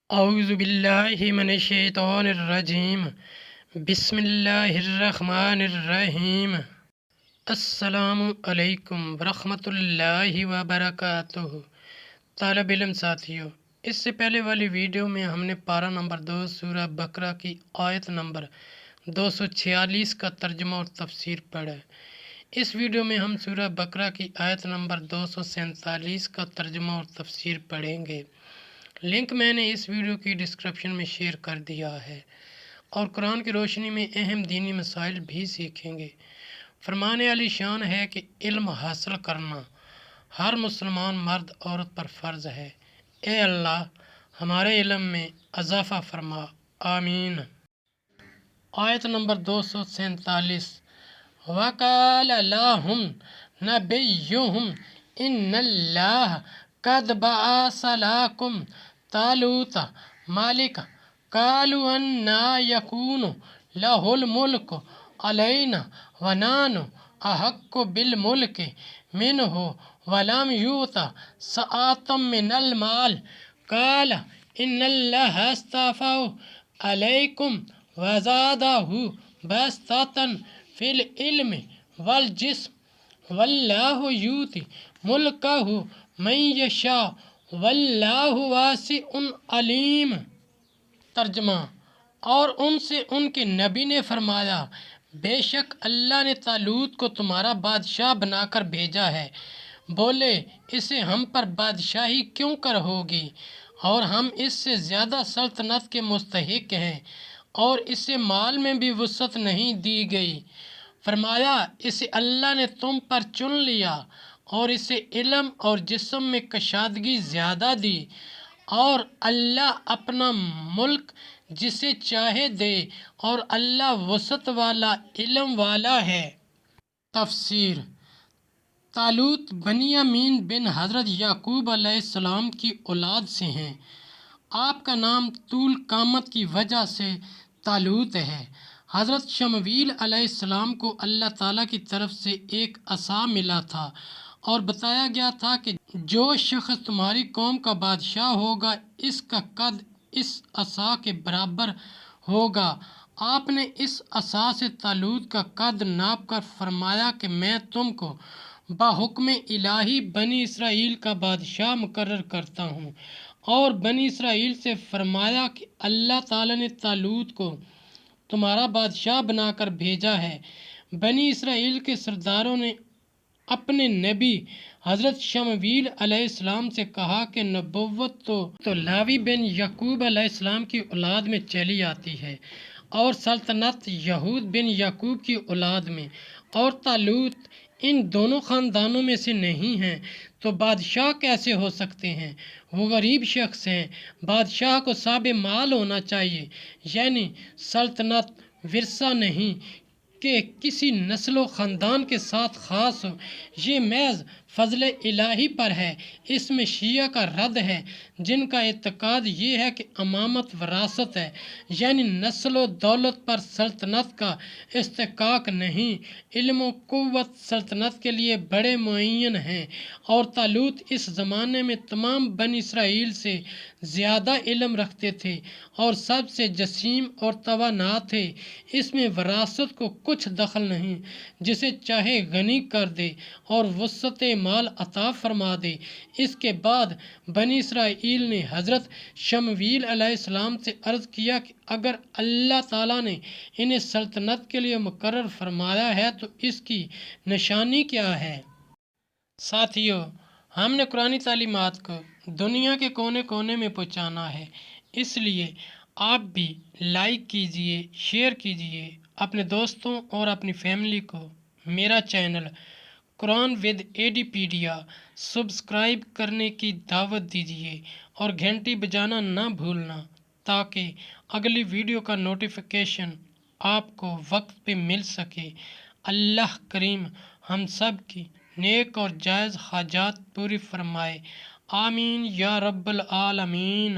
اعوذ باللہ من الشیطان الرجیم بسم اللہ الرحمن الرحیم۔ السلام علیکم ورحمۃ اللہ وبرکاتہ۔ طالب علم ساتھیوں، اس سے پہلے والی ویڈیو میں ہم نے پارہ نمبر 2 سورہ بقرہ کی آیت نمبر 246 کا ترجمہ اور تفسیر پڑھا۔ اس ویڈیو میں ہم سورہ بقرہ کی آیت نمبر 247 کا ترجمہ اور تفسیر پڑھیں گے۔ لنک میں نے اس ویڈیو کی ڈسکرپشن میں شیئر کر دیا ہے، اور قرآن کی روشنی میں اہم دینی مسائل بھی سیکھیں گے۔ فرمان علی شان ہے کہ علم حاصل کرنا ہر مسلمان مرد عورت پر فرض ہے۔ اے اللہ، ہمارے علم میں اضافہ فرما، آمین۔ آیت نمبر 247۔ وَقَالَ لَهُمْ نَبِيُّهُمْ إِنَّ اللَّهَ قَدْ بَعَثَ لَكُمْ طَالُوتَ مَلِكًا قَالُوا أَنَّىٰ يَكُونُ لَهُ الْمُلْكُ عَلَيْنَا وَنَحْنُ أَحَقُّ بِالْمُلْكِ مِنْهُ وَلَمْ يُؤْتَ سَعَةً مِّنَ الْمَالِ قَالَ إِنَّ اللَّهَ اصْطَفَاهُ عَلَيْكُمْ وَزَادَهُ بَسْطَةً فِي الْعِلْمِ وَالْجِسْمِ وَاللَّهُ يُؤْتِي مُلْكَهُ مَن يَشَاءُ وَاللَّهُ وَاسِعٌ عَلِيمٌ۔ ترجمہ: اور ان سے ان کے نبی نے فرمایا، بے شک اللہ نے طالوت کو تمہارا بادشاہ بنا کر بھیجا ہے۔ بولے، اسے ہم پر بادشاہی کیوں کر ہوگی، اور ہم اس سے زیادہ سلطنت کے مستحق ہیں، اور اسے مال میں بھی وسعت نہیں دی گئی۔ فرمایا، اسے اللہ نے تم پر چن لیا، اور اسے علم اور جسم میں کشادگی زیادہ دی، اور اللہ اپنا ملک جسے چاہے دے، اور اللہ وسعت والا علم والا ہے۔ تفسیر: طالوت بنیامین بن حضرت یعقوب علیہ السلام کی اولاد سے ہیں۔ آپ کا نام طول قامت کی وجہ سے طالوت ہے۔ حضرت شمویل علیہ السلام کو اللہ تعالیٰ کی طرف سے ایک عصا ملا تھا، اور بتایا گیا تھا کہ جو شخص تمہاری قوم کا بادشاہ ہوگا، اس کا قد اس عصا کے برابر ہوگا۔ آپ نے اس عصا سے طالوت کا قد ناپ کر فرمایا کہ میں تم کو بحکم الہی بنی اسرائیل کا بادشاہ مقرر کرتا ہوں، اور بنی اسرائیل سے فرمایا کہ اللہ تعالیٰ نے طالوت کو تمہارا بادشاہ بنا کر بھیجا ہے۔ بنی اسرائیل کے سرداروں نے اپنے نبی حضرت شمویل علیہ السلام سے کہا کہ نبوت تو لاوی بن یعقوب علیہ السلام کی اولاد میں چلی آتی ہے، اور سلطنت یہود بن یعقوب کی اولاد میں، اور طالوت ان دونوں خاندانوں میں سے نہیں ہیں، تو بادشاہ کیسے ہو سکتے ہیں؟ وہ غریب شخص ہیں۔ بادشاہ کو صاحب مال ہونا چاہیے، یعنی سلطنت ورثہ نہیں کہ کسی نسل و خاندان کے ساتھ خاص ہو۔ یہ محض فضل الہی پر ہے۔ اس میں شیعہ کا رد ہے، جن کا اعتقاد یہ ہے کہ امامت وراثت ہے، یعنی نسل و دولت پر سلطنت کا استحقاق نہیں۔ علم و قوت سلطنت کے لیے بڑے معین ہیں، اور طالوت اس زمانے میں تمام بنی اسرائیل سے زیادہ علم رکھتے تھے، اور سب سے جسیم اور توانا تھے۔ اس میں وراثت کو کچھ دخل نہیں، جسے چاہے غنی کر دے اور وسعت مال عطا فرما دے۔ اس کے بعد بنی اسرائیل نے حضرت شمویل علیہ السلام سے عرض کیا کہ اگر اللہ تعالیٰ نے انہیں سلطنت کے لیے مقرر فرمایا ہے تو اس کی نشانی کیا ہے؟ ساتھیو، ہم نے قرآنی تعلیمات کو دنیا کے کونے کونے میں پہنچانا ہے، اس لیے آپ بھی لائک کیجئے، شیئر کیجئے، اپنے دوستوں اور اپنی فیملی کو میرا چینل قرآن ود ایڈیپیڈیا سبسکرائب کرنے کی دعوت دیجیے، اور گھنٹی بجانا نہ بھولنا، تاکہ اگلی ویڈیو کا نوٹیفیکیشن آپ کو وقت پہ مل سکے۔ اللہ کریم ہم سب کی نیک اور جائز حاجات پوری فرمائے، آمین یا رب العالمین۔